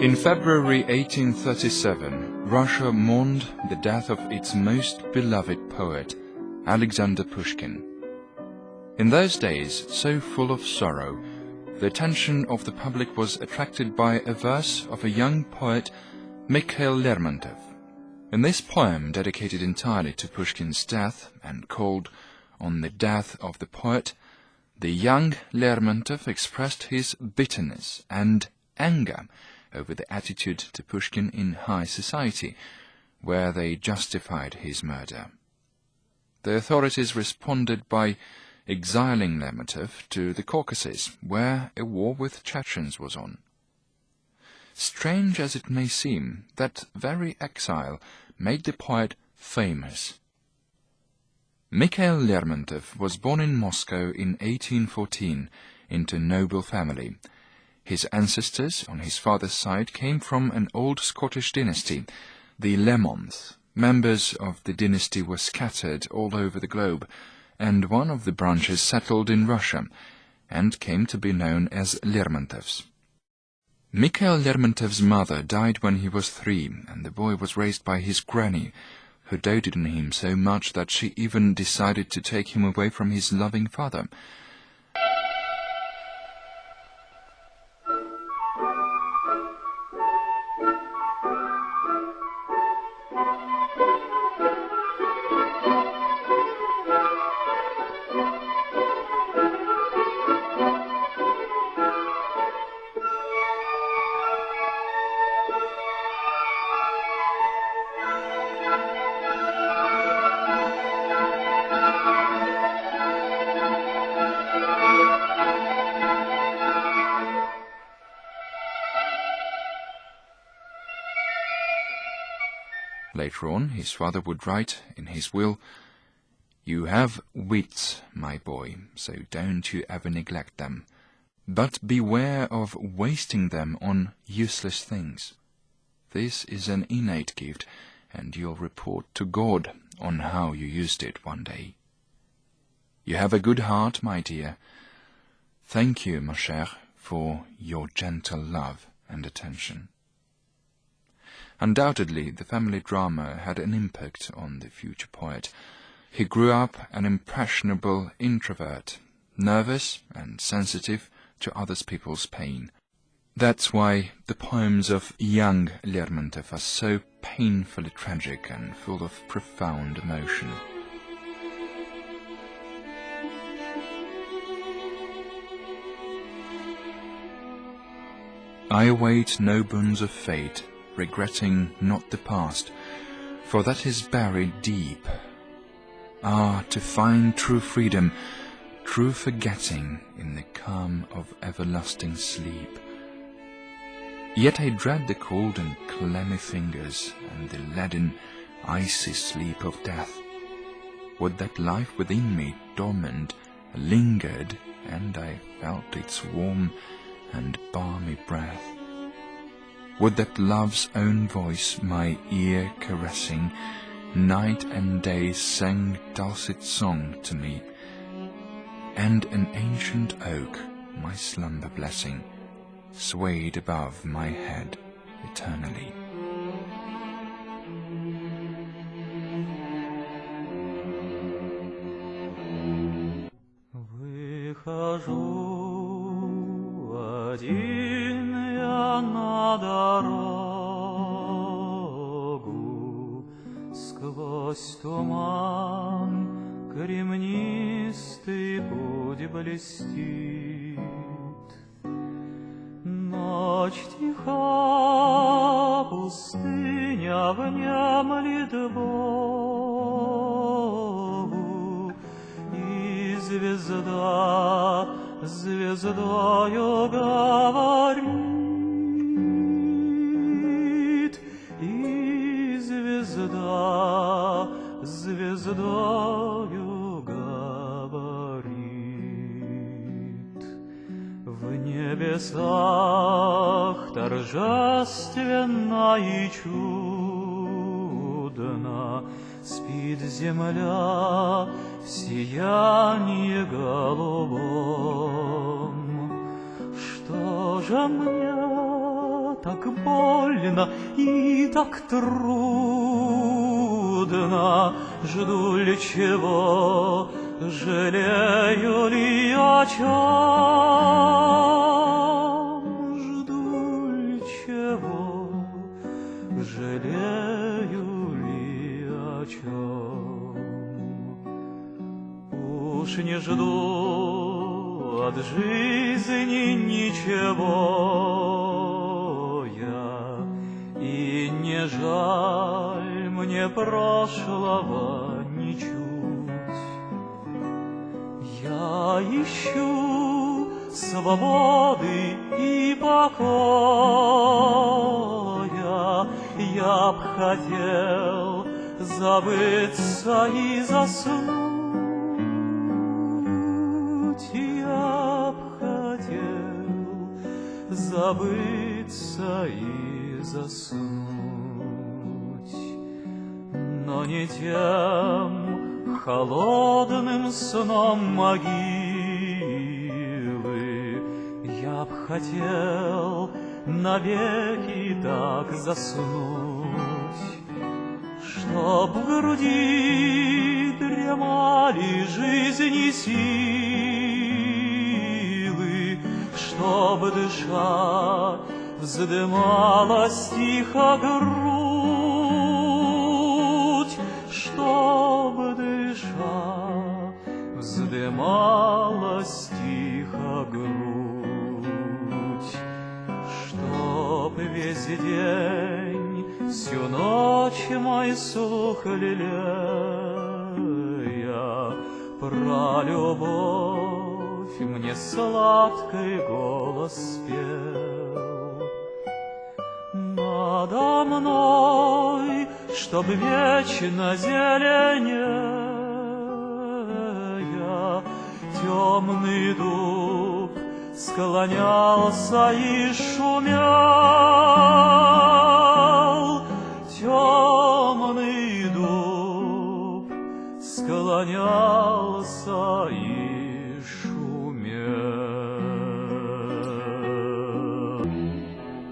In February 1837, Russia mourned the death of its most beloved poet, Alexander Pushkin. In those days, so full of sorrow, the attention of the public was attracted by a verse of a young poet, Mikhail Lermontov. In this poem, dedicated entirely to Pushkin's death and called On the Death of the Poet, the young Lermontov expressed his bitterness and anger over the attitude to Pushkin in high society, where they justified his murder. The authorities responded by exiling Lermontov to the Caucasus, where a war with Chechens was on. Strange as it may seem, that very exile made the poet famous. Mikhail Lermontov was born in Moscow in 1814 into a noble family. His ancestors on his father's side came from an old Scottish dynasty, the Lermontovs. Members of the dynasty were scattered all over the globe, and one of the branches settled in Russia and came to be known as Lermontovs. Mikhail Lermontov's mother died when he was 3, and the boy was raised by his granny, who doted on him so much that she even decided to take him away from his loving father. Later on, his father would write in his will, "You have wits, my boy, so don't you ever neglect them. But beware of wasting them on useless things. This is an innate gift, and you'll report to God on how you used it one day. You have a good heart, my dear. Thank you, ma chère, for your gentle love and attention." Undoubtedly, the family drama had an impact on the future poet. He grew up an impressionable introvert, nervous and sensitive to other people's pain. That's why the poems of young Lermontov are so painfully tragic and full of profound emotion. I await no boons of fate, regretting not the past, for that is buried deep. Ah, to find true freedom, true forgetting in the calm of everlasting sleep. Yet I dread the cold and clammy fingers and the leaden, icy sleep of death. Would that life within me dormant lingered, and I felt its warm and balmy breath. Would that love's own voice, my ear caressing, night and day sang dulcet song to me, and an ancient oak, my slumber blessing, swayed above my head eternally. Выхожу один я на дорогу, сквозь туман кремнистый путь блестит. Ночь тиха, пустыня внемлет Богу, и звезда звездою говорит, и звезда звездою говорит. В небесах торжественно и чудно спит земля в сиянии голубом. Что же мне так больно и так трудно. Жду ли чего, жалею ли о чем? Жду ли чего, жалею ли о чем? Уж не жду от жизни ничего я, и не жаль мне прошлого ничуть. Я ищу свободы и покоя, я б хотел забыться и заснуть, я б хотел забыться и заснуть, но не тем холодным сном могилы. Я б хотел навеки так заснуть, чтоб в груди дремали жизни силы, чтоб дыша вздымалась тихо грудь, чтоб дыша вздымалась тихо грудь, чтоб весь день, всю ночь мой слух лелея про любовь мне сладкий голос пел. Надо мной, чтоб вечно зеленея, темный дуб склонялся и шумел. Темный дуб склонялся и шумел.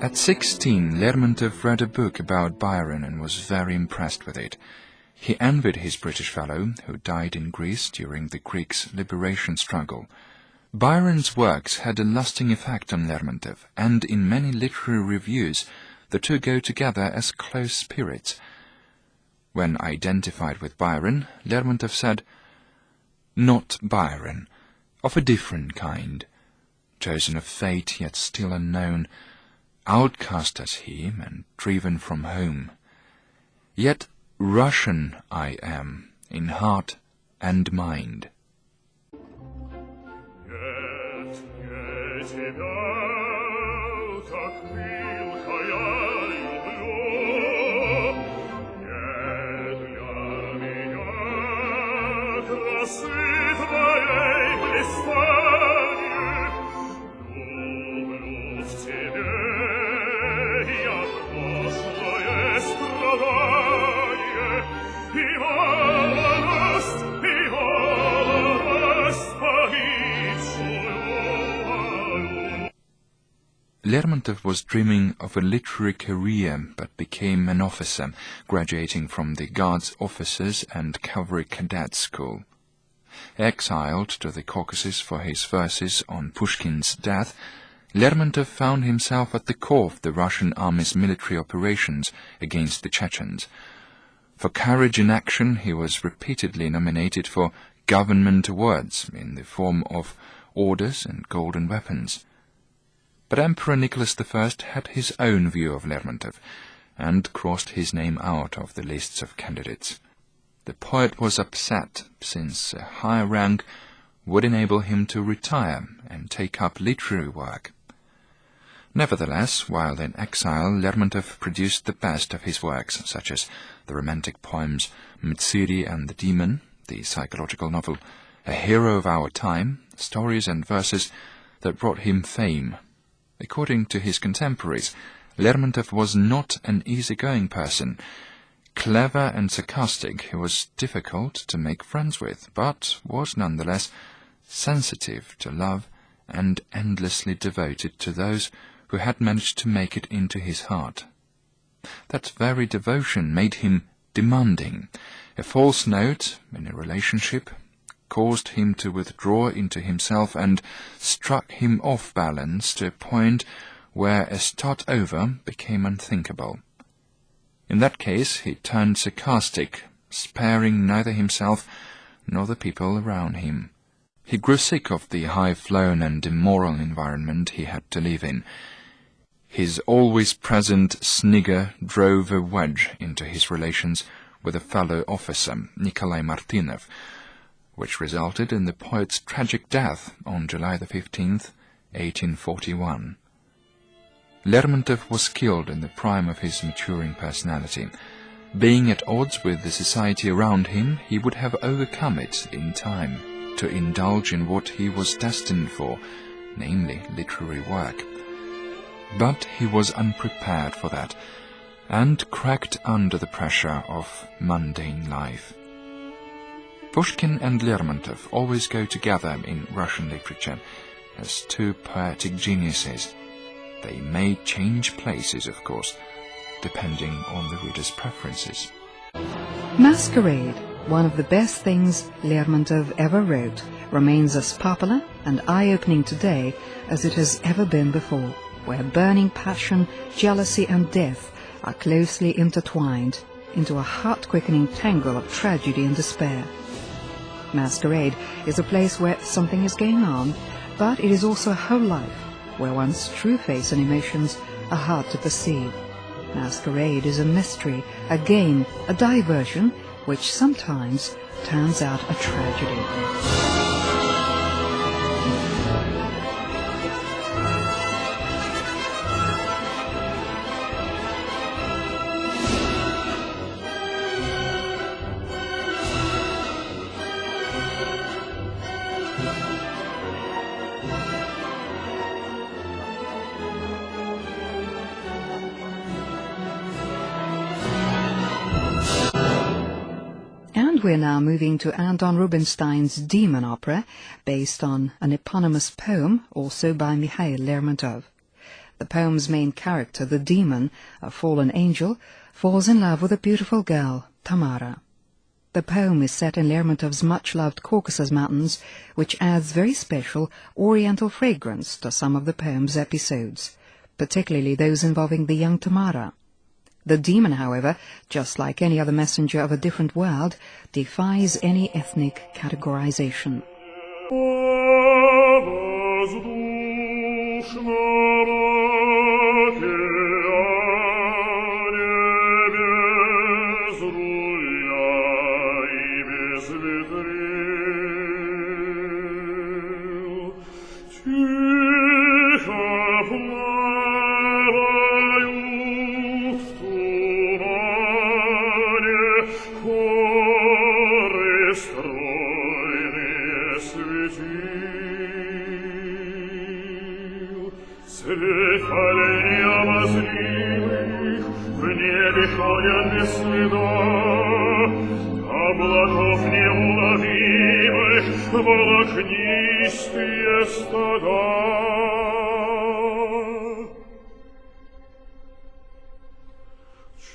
At 16, Lermontov read a book about Byron and was very impressed with it. He envied his British fellow, who died in Greece during the Greeks' liberation struggle. Byron's works had a lasting effect on Lermontov, and in many literary reviews the two go together as close spirits. When identified with Byron, Lermontov said, "Not Byron, of a different kind, chosen of fate yet still unknown, outcast as he and driven from home. Yet Russian I am in heart and mind." Lermontov was dreaming of a literary career, but became an officer, graduating from the Guards Officers and Cavalry Cadet School. Exiled to the Caucasus for his verses on Pushkin's death, Lermontov found himself at the core of the Russian army's military operations against the Chechens. For courage in action, he was repeatedly nominated for government awards in the form of orders and golden weapons. But Emperor Nicholas I had his own view of Lermontov, and crossed his name out of the lists of candidates. The poet was upset, since a higher rank would enable him to retire and take up literary work. Nevertheless, while in exile, Lermontov produced the best of his works, such as the romantic poems Mtsiri and the Demon, the psychological novel A Hero of Our Time, stories and verses that brought him fame. According to his contemporaries, Lermontov was not an easygoing person. Clever and sarcastic, he was difficult to make friends with, but was nonetheless sensitive to love and endlessly devoted to those who had managed to make it into his heart. That very devotion made him demanding. A false note in a relationship caused him to withdraw into himself and struck him off balance to a point where a start over became unthinkable. In that case he turned sarcastic, sparing neither himself nor the people around him. He grew sick of the high-flown and immoral environment he had to live in. His always-present snigger drove a wedge into his relations with a fellow officer, Nikolai Martynov, which resulted in the poet's tragic death on July 15th, 1841. Lermontov was killed in the prime of his maturing personality. Being at odds with the society around him, he would have overcome it in time to indulge in what he was destined for, namely literary work. But he was unprepared for that, and cracked under the pressure of mundane life. Pushkin and Lermontov always go together in Russian literature as two poetic geniuses. They may change places, of course, depending on the reader's preferences. Masquerade, one of the best things Lermontov ever wrote, remains as popular and eye-opening today as it has ever been before, where burning passion, jealousy and death are closely intertwined into a heart-quickening tangle of tragedy and despair. Masquerade is a place where something is going on, but it is also a whole life, where one's true face and emotions are hard to perceive. Masquerade is a mystery, a game, a diversion, which sometimes turns out a tragedy. We're now moving to Anton Rubinstein's Demon opera, based on an eponymous poem, also by Mikhail Lermontov. The poem's main character, the demon, a fallen angel, falls in love with a beautiful girl, Tamara. The poem is set in Lermontov's much-loved Caucasus Mountains, which adds very special oriental fragrance to some of the poem's episodes, particularly those involving the young Tamara. The demon, however, just like any other messenger of a different world, defies any ethnic categorization. Волокнистые стада.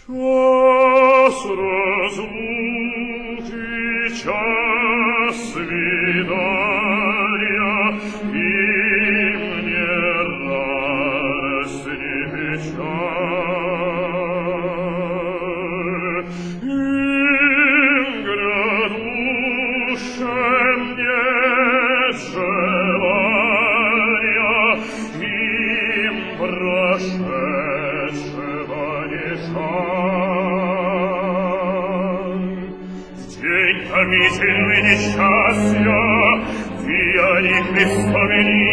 Час разлуки, час свидания, и мне радость не печаль. Им грядущем нет желания, им прошедшего не жаль. В день томительный несчастья ты о них вспомни,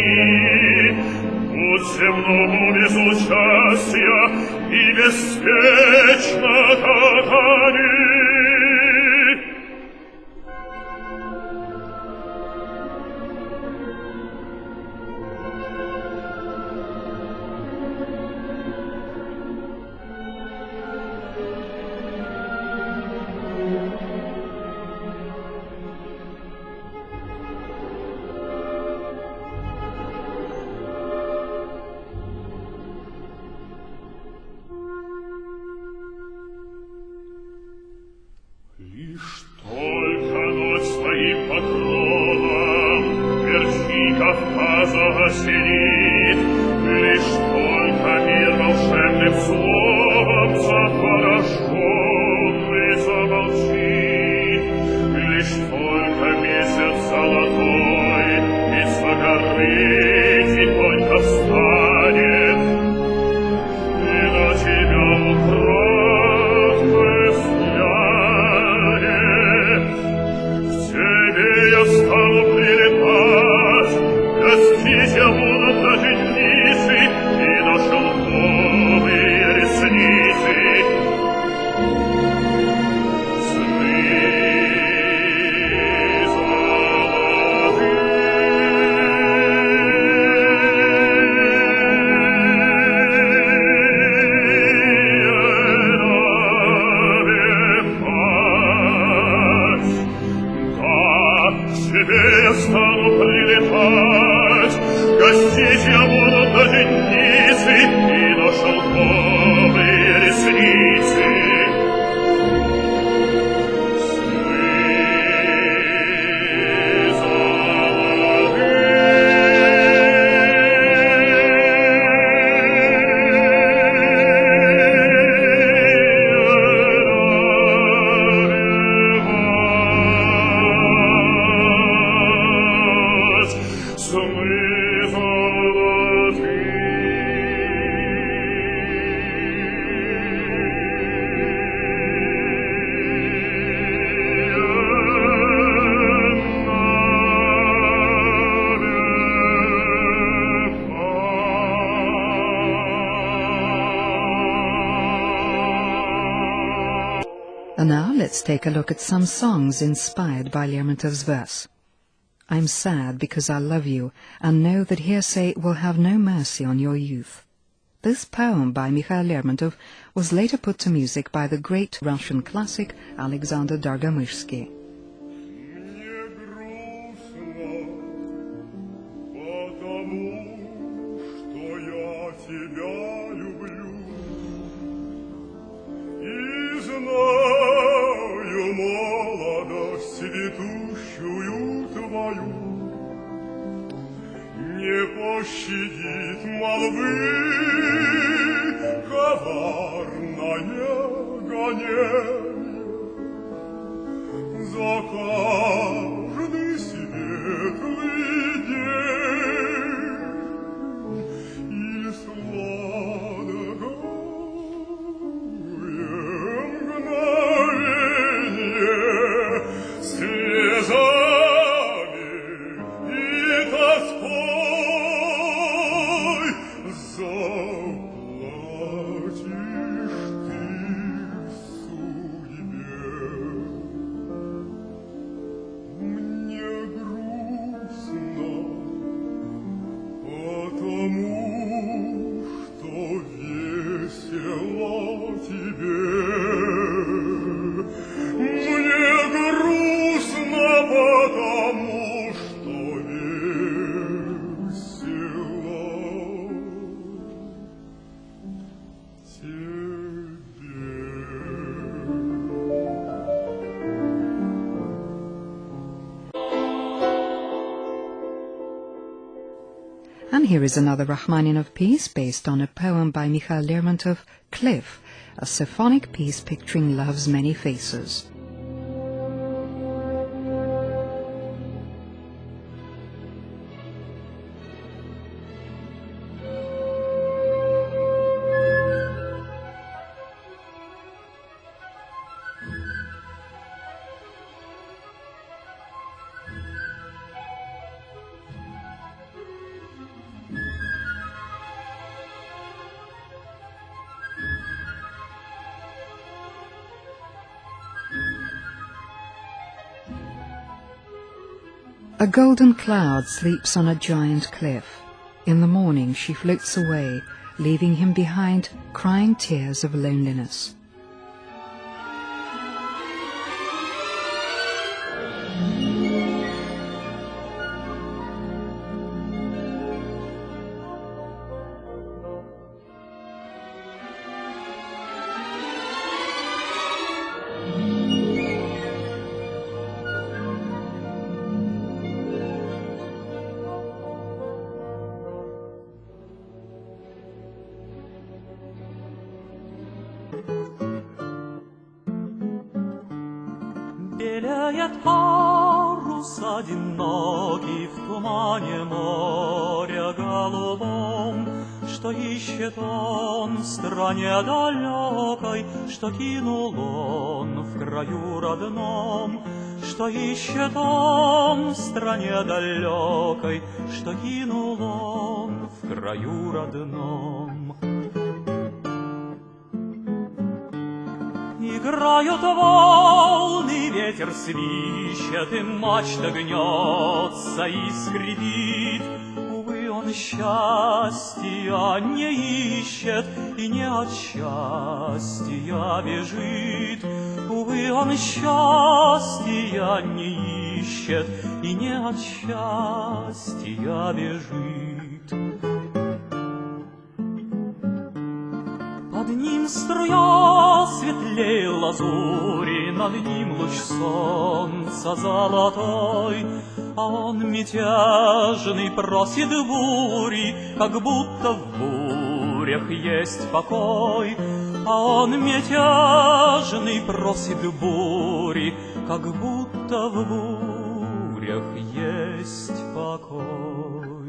будь земному без участия и беспечно, как они. звенит, лишь только мир волшебным словом запораженный замолчит, лишь только месяц золотой из-за горы тихонько встанет, и на тебя украдкой взглянет. К тебе я стану прилипать, гостить я буду до темницы и до шелковые ресницы. Сны я стану прилетать, гостить я буду до темницы и до шелковые ресницы. And now let's take a look at some songs inspired by Lermontov's verse. I'm sad because I love you, and know that hearsay will have no mercy on your youth. This poem by Mikhail Lermontov was later put to music by the great Russian classic Alexander Dorgomyshsky. Мне грустно, потому что я тебя люблю и знаю молодость цветущую твою. Не пощадит молвы коварное гонение за каждый светлый день и сладкое мгновение слезами и тоской заплатишь ты судьбе. Мне грустно, потому что весело тебе. Мне грустно, потому что весело And here is another Rachmaninoff piece based on a poem by Mikhail Lermontov, Cliff, a symphonic piece picturing love's many faces. A golden cloud sleeps on a giant cliff. In the morning she floats away, leaving him behind, crying tears of loneliness. Качает парус одинокий в тумане моря голубом, что ищет он в стране далекой, что кинул он в краю родном, что ищет он в стране далекой, что кинул он в краю родном. Играют волны, ветер свищет, и мачта гнется и скрипит. Увы, он счастья не ищет и не от счастья бежит. Увы, он счастья не ищет и не от счастья бежит. Под ним струя светлее лазури, над ним луч солнца золотой, а он мятежный просит бури, как будто в бурях есть покой. А он мятежный просит бури, как будто в бурях есть покой.